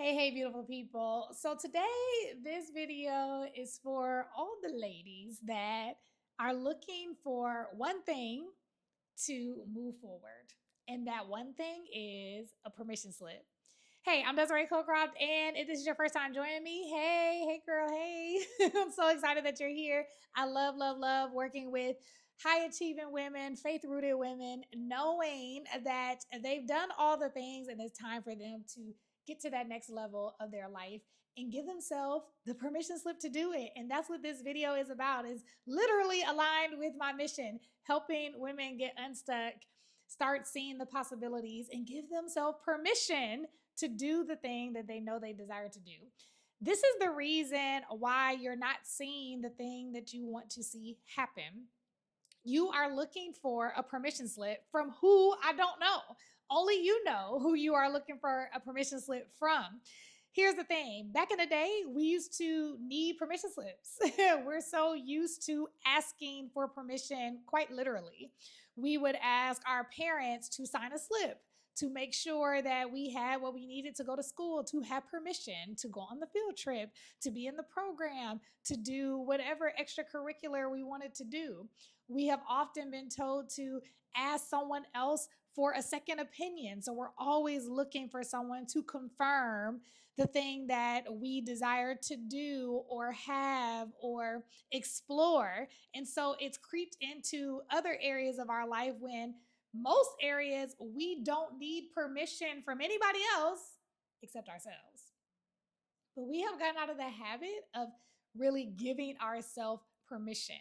Hey, beautiful people. So today, this video is for all the ladies that are looking for one thing to move forward. And that one thing is a permission slip. Hey, I'm Desiree Cocroft, and if this is your first time joining me, hey, girl, hey. I'm so excited that you're here. I love working with high achieving women, faith rooted women, knowing that they've done all the things and it's time for them to get to that next level of their life and give themselves the permission slip to do it. And that's what this video is about, is literally aligned with my mission, helping women get unstuck, start seeing the possibilities, and give themselves permission to do the thing that they know they desire to do. This is the reason why you're not seeing the thing that you want to see happen. You are looking for a permission slip from who I don't know. Only you know who you are looking for a permission slip from. Here's the thing, back in the day, we used to need permission slips. We're so used to asking for permission, quite literally. We would ask our parents to sign a slip to make sure that we had what we needed to go to school, to have permission to go on the field trip, to be in the program, to do whatever extracurricular we wanted to do. We have often been told to ask someone else for a second opinion. So we're always looking for someone to confirm the thing that we desire to do or have or explore. And so it's creeped into other areas of our life when most areas we don't need permission from anybody else except ourselves. But we have gotten out of the habit of really giving ourselves permission.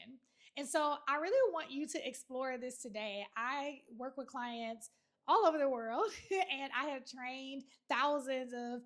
And so I really want you to explore this today. I work with clients all over the world, and I have trained thousands of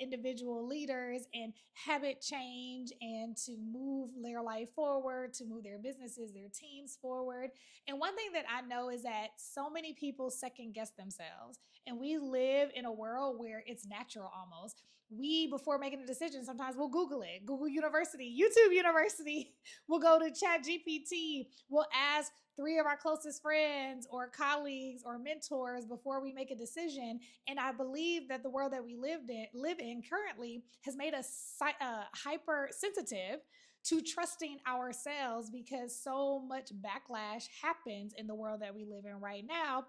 individual leaders in habit change and to move their life forward, to move their businesses, their teams forward. And one thing that I know is that so many people second guess themselves. And we live in a world where it's natural almost. We, before making a decision, sometimes we'll Google it, Google University, YouTube University. We'll go to Chat GPT. We'll ask three of our closest friends or colleagues or mentors before we make a decision. And I believe that the world that we live in currently has made us hyper sensitive to trusting ourselves because so much backlash happens in the world that we live in right now.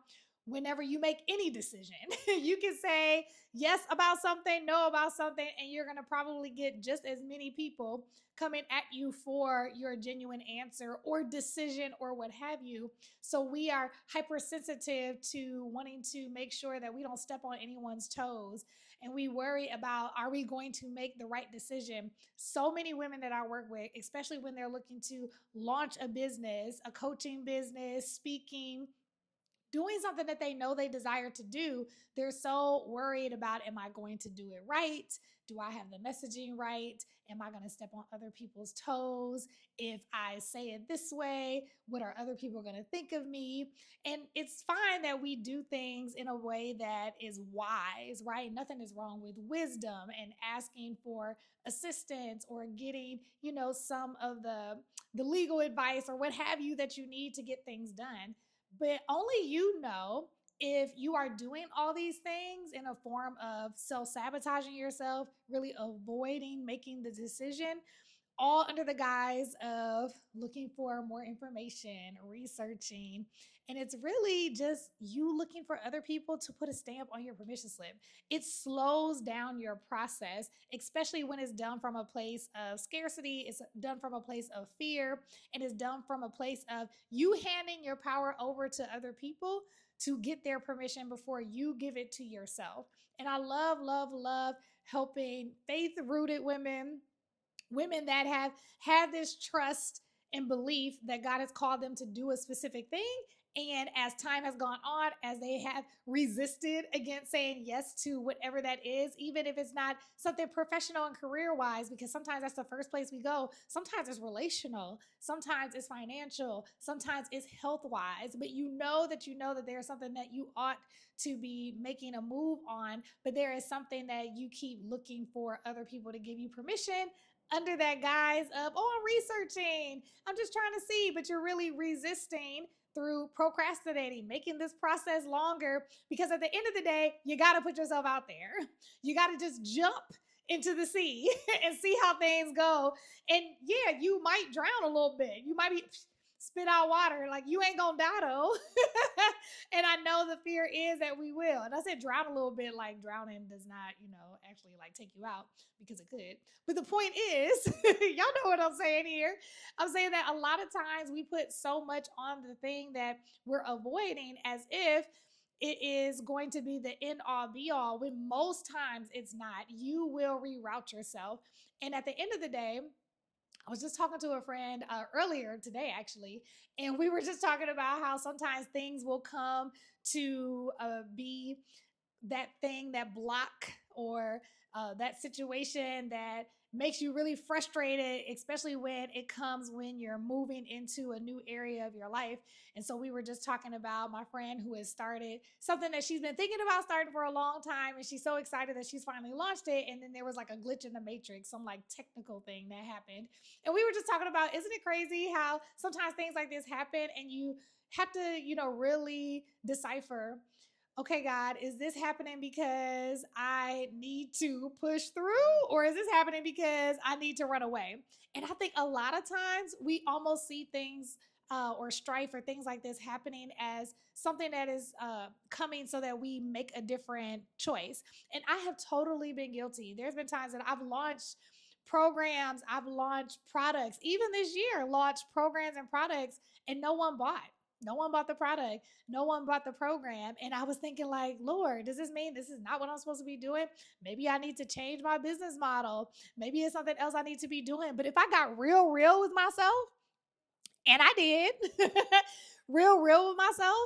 Whenever you make any decision, you can say yes about something, no about something, and you're going to probably get just as many people coming at you for your genuine answer or decision or what have you. So we are hypersensitive to wanting to make sure that we don't step on anyone's toes. And we worry about, are we going to make the right decision? So many women that I work with, especially when they're looking to launch a business, a coaching business, speaking, doing something that they know they desire to do, they're so worried about, am I going to do it right? Do I have the messaging right? Am I going to step on other people's toes? If I say it this way, what are other people going to think of me? And it's fine that we do things in a way that is wise, right? Nothing is wrong with wisdom and asking for assistance or getting, some of the legal advice or what have you that you need to get things done. But only you know if you are doing all these things in a form of self sabotaging yourself, really avoiding making the decision, all under the guise of looking for more information, researching. And it's really just you looking for other people to put a stamp on your permission slip. It slows down your process, especially when it's done from a place of scarcity, it's done from a place of fear, and it's done from a place of you handing your power over to other people to get their permission before you give it to yourself. And I love helping faith rooted women that have had this trust and belief that God has called them to do a specific thing. And as time has gone on, as they have resisted against saying yes to whatever that is, even if it's not something professional and career wise, because sometimes that's the first place we go. Sometimes it's relational, sometimes it's financial, sometimes it's health wise, but you know that there's something that you ought to be making a move on, but there is something that you keep looking for other people to give you permission under that guise of, oh, I'm researching, I'm just trying to see, but you're really resisting through procrastinating, making this process longer, because at the end of the day, you got to put yourself out there. You got to just jump into the sea and see how things go. And yeah, you might drown a little bit. You might be spit out water. Like, you ain't gonna die though. And I know the fear is that we will. And I said drown a little bit, like drowning does not, actually like take you out, because it could. But the point is, y'all know what I'm saying here. I'm saying that a lot of times we put so much on the thing that we're avoiding, as if it is going to be the end all be all, when most times it's not. You will reroute yourself. And at the end of the day, I was just talking to a friend earlier today, actually, and we were just talking about how sometimes things will come to be that thing, that block, or that situation that makes you really frustrated, especially when it comes when you're moving into a new area of your life. And so we were just talking about my friend who has started something that she's been thinking about starting for a long time, and she's so excited that she's finally launched it. And then there was like a glitch in the matrix, some like technical thing that happened. And we were just talking about, isn't it crazy how sometimes things like this happen and you have to, really decipher, okay, God, is this happening because I need to push through, or is this happening because I need to run away? And I think a lot of times we almost see things or strife or things like this happening as something that is coming so that we make a different choice. And I have totally been guilty. There's been times that I've launched programs, I've launched products, even this year, launched programs and products, and no one bought. No one bought the product. No one bought the program. And I was thinking, like, Lord, does this mean this is not what I'm supposed to be doing? Maybe I need to change my business model. Maybe it's something else I need to be doing. But if I got real with myself, and I did, real with myself,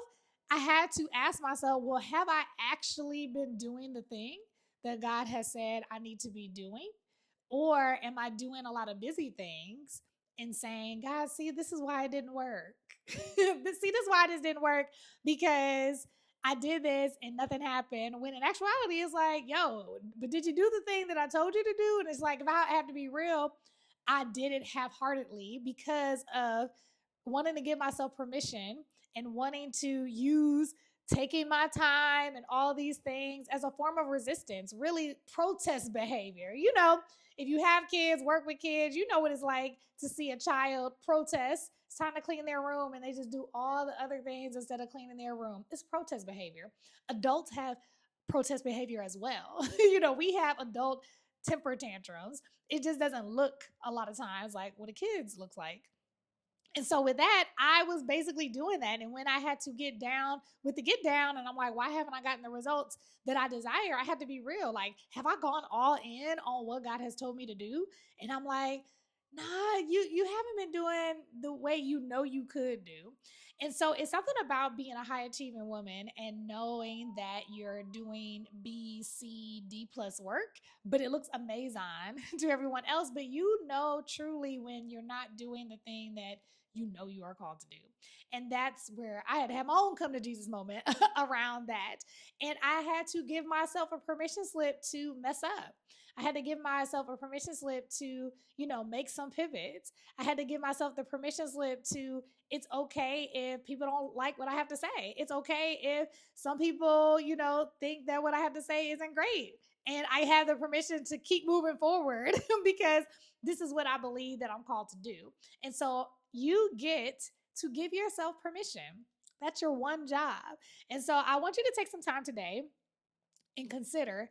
I had to ask myself, well, have I actually been doing the thing that God has said I need to be doing? Or am I doing a lot of busy things and saying, God, see, this is why it didn't work. See, this is why this didn't work, because I did this and nothing happened. When in actuality, it's like, yo, but did you do the thing that I told you to do? And it's like, if I have to be real, I did it half heartedly because of wanting to give myself permission and wanting to use taking my time and all these things as a form of resistance, really protest behavior. If you have kids, work with kids, you know what it's like to see a child protest. It's time to clean their room and they just do all the other things instead of cleaning their room. It's protest behavior. Adults have protest behavior as well. We have adult temper tantrums. It just doesn't look a lot of times like what a kid's looks like. And so with that, I was basically doing that. And when I had to get down with the get down, and I'm like, why haven't I gotten the results that I desire? I had to be real. Like, have I gone all in on what God has told me to do? And I'm like, nah, you haven't been doing the way you could do. And so it's something about being a high achieving woman and knowing that you're doing B, C, D plus work, but it looks amazing to everyone else. But truly when you're not doing the thing that you are called to do. And that's where I had to have my own come to Jesus moment around that. And I had to give myself a permission slip to mess up. I had to give myself a permission slip to, make some pivots. I had to give myself the permission slip to, it's okay if people don't like what I have to say. It's okay if some people, think that what I have to say isn't great. And I have the permission to keep moving forward because this is what I believe that I'm called to do. And so you get to give yourself permission. That's your one job. And so I want you to take some time today and consider,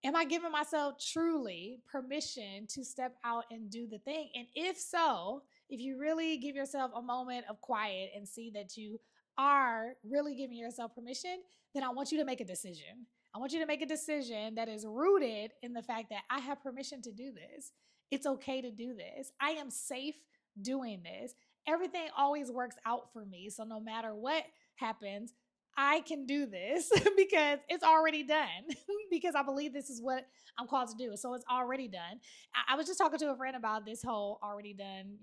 am I giving myself truly permission to step out and do the thing? And if so, if you really give yourself a moment of quiet and see that you are really giving yourself permission, then I want you to make a decision. I want you to make a decision that is rooted in the fact that I have permission to do this. It's okay to do this. I am safe doing this. Everything always works out for me. So no matter what happens, I can do this because it's already done, because I believe this is what I'm called to do. So it's already done. I was just talking to a friend about this whole already done,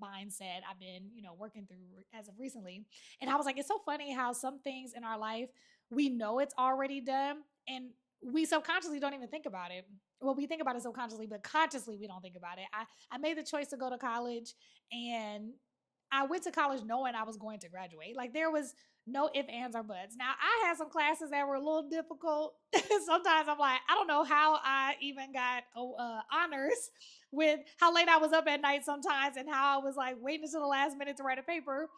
mindset I've been, working through as of recently. And I was like, it's so funny how some things in our life, we know it's already done and we subconsciously don't even think about it. Well, we think about it subconsciously, but consciously we don't think about it. I made the choice to go to college, and I went to college knowing I was going to graduate. Like there was no ifs, ands, or buts. Now I had some classes that were a little difficult. Sometimes I'm like, I don't know how I even got honors with how late I was up at night sometimes and how I was like waiting until the last minute to write a paper.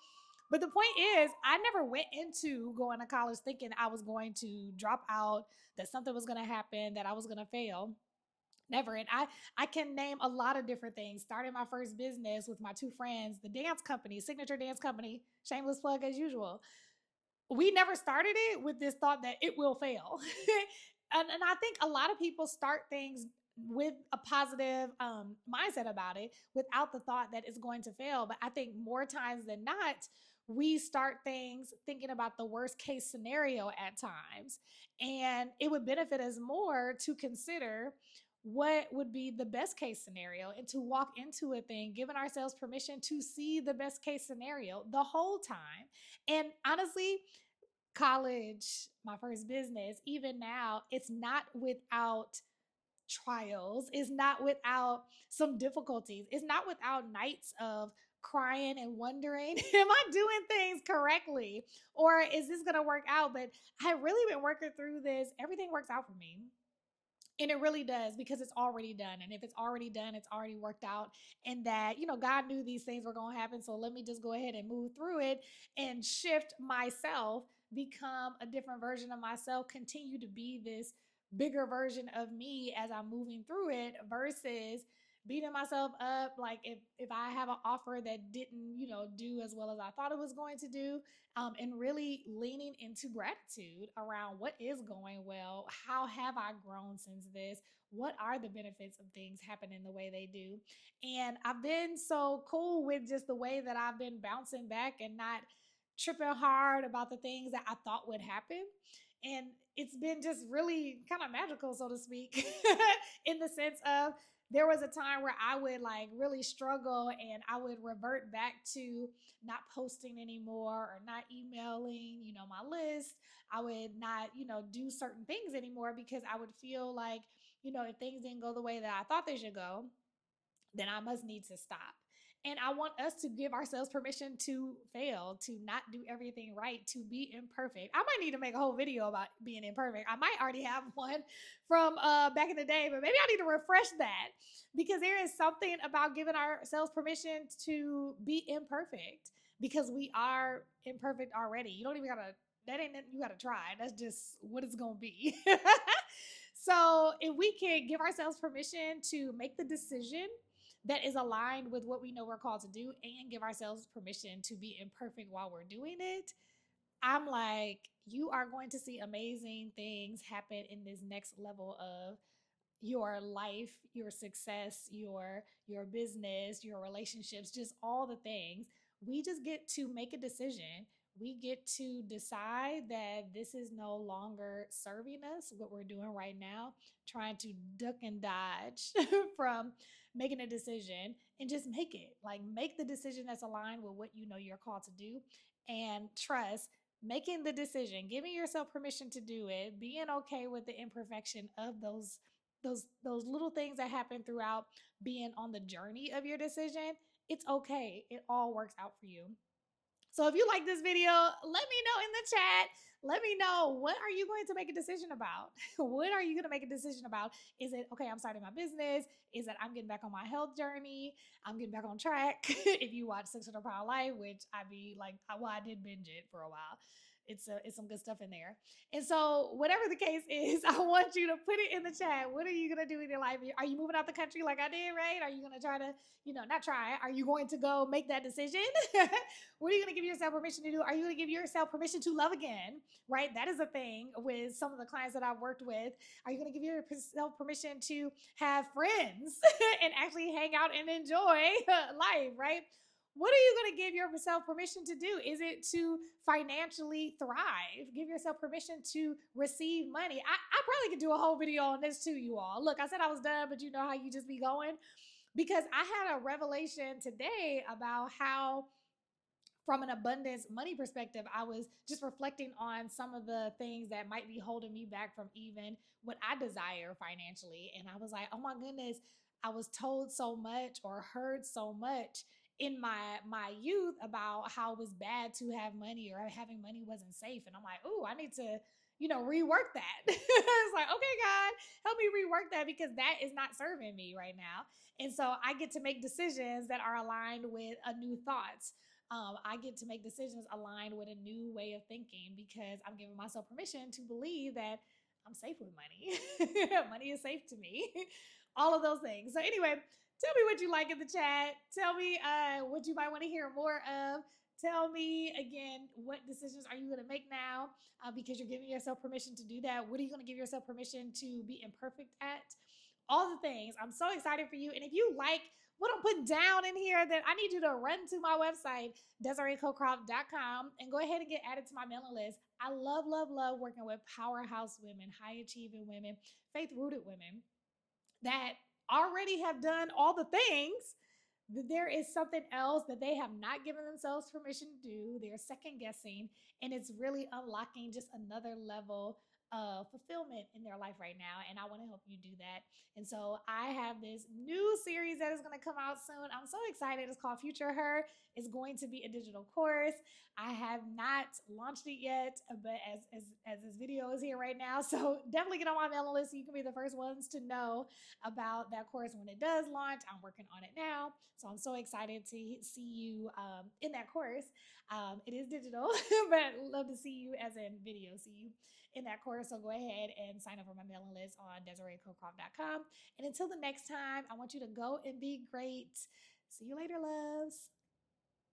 But the point is, I never went into going to college thinking I was going to drop out, that something was going to happen, that I was going to fail. Never. And I can name a lot of different things. Started my first business with my two friends, the dance company, Signature Dance Company, shameless plug as usual. We never started it with this thought that it will fail. And I think a lot of people start things with a positive mindset about it without the thought that it's going to fail. But I think more times than not, we start things thinking about the worst case scenario at times. And it would benefit us more to consider what would be the best case scenario and to walk into a thing, giving ourselves permission to see the best case scenario the whole time. And honestly, college, my first business, even now, it's not without trials, it's not without some difficulties, it's not without nights of crying and wondering, am I doing things correctly? Or is this going to work out? But I've really been working through this. Everything works out for me. And it really does because it's already done. And if it's already done, it's already worked out. And that, God knew these things were going to happen. So let me just go ahead and move through it and shift myself, become a different version of myself, continue to be this bigger version of me as I'm moving through it versus beating myself up like if I have an offer that didn't do as well as I thought it was going to do, and really leaning into gratitude around what is going well, how have I grown since this, what are the benefits of things happening the way they do. And I've been so cool with just the way that I've been bouncing back and not tripping hard about the things that I thought would happen. And it's been just really kind of magical, so to speak, in the sense of there was a time where I would like really struggle and I would revert back to not posting anymore or not emailing, my list. I would not, do certain things anymore because I would feel like, if things didn't go the way that I thought they should go, then I must need to stop. And I want us to give ourselves permission to fail, to not do everything right, to be imperfect. I might need to make a whole video about being imperfect. I might already have one from back in the day, but maybe I need to refresh that because there is something about giving ourselves permission to be imperfect because we are imperfect already. You don't even gotta, that ain't nothing you gotta try. That's just what it's gonna be. So if we can give ourselves permission to make the decision that is aligned with what we know we're called to do and give ourselves permission to be imperfect while we're doing it, I'm like, you are going to see amazing things happen in this next level of your life, your success, your business, your relationships, just all the things. We just get to make a decision. We get to decide that this is no longer serving us, what we're doing right now, trying to duck and dodge from making a decision and just make it. Like make the decision that's aligned with what you know you're called to do and trust making the decision, giving yourself permission to do it, being okay with the imperfection of those little things that happen throughout being on the journey of your decision. It's okay. It all works out for you. So if you like this video, let me know in the chat. Let me know, what are you going to make a decision about? What are you going to make a decision about? Is it, okay, I'm starting my business? Is it I'm getting back on my health journey? I'm getting back on track. If you watch 600 Pound Life, which I be like, well, I did binge it for a while. It's some good stuff in there. And so whatever the case is, I want you to put it in the chat. What are you going to do in your life? Are you moving out the country like I did, right? Are you going to try to, not try, are you going to go make that decision? What are you going to give yourself permission to do? Are you going to give yourself permission to love again? Right? That is a thing with some of the clients that I've worked with. Are you going to give yourself permission to have friends and actually hang out and enjoy life? Right? What are you going to give yourself permission to do? Is it to financially thrive? Give yourself permission to receive money. I probably could do a whole video on this too, you all. Look, I said I was done, but you know how you just be going? Because I had a revelation today about how, from an abundance money perspective, I was just reflecting on some of the things that might be holding me back from even what I desire financially. And I was like, oh my goodness, I was told so much or heard so much. in my youth about how it was bad to have money, or having money wasn't safe. And I'm like, oh, I need to, rework that. It's like, okay, God, help me rework that, because that is not serving me right now. And so I get to make decisions that are aligned with a new thoughts. I get to make decisions aligned with a new way of thinking, because I'm giving myself permission to believe that I'm safe with money. Money is safe to me. All of those things. So anyway, tell me what you like in the chat. Tell me what you might want to hear more of. Tell me again, what decisions are you going to make now, because you're giving yourself permission to do that? What are you going to give yourself permission to be imperfect at? All the things. I'm so excited for you. And if you like what I'm putting down in here, then I need you to run to my website, DesireeCocroft.com, and go ahead and get added to my mailing list. I love, love, love working with powerhouse women, high achieving women, faith rooted women that already have done all the things. There is something else that they have not given themselves permission to do. They're second guessing, and it's really unlocking just another level of fulfillment in their life right now. And I want to help you do that. And so I have this new series that is going to come out soon. I'm so excited. It's called Future Her. It's going to be a digital course. I have not launched it yet, but as this video is here right now, so definitely get on my mailing list so you can be the first ones to know about that course when it does launch. I'm working on it now, so I'm so excited to see you in that course. It is digital, but I'd love to see you as in video, see you in that course. So go ahead and sign up for my mailing list on DesireeCocroft.com. And until the next time, I want you to go and be great. See you later, loves.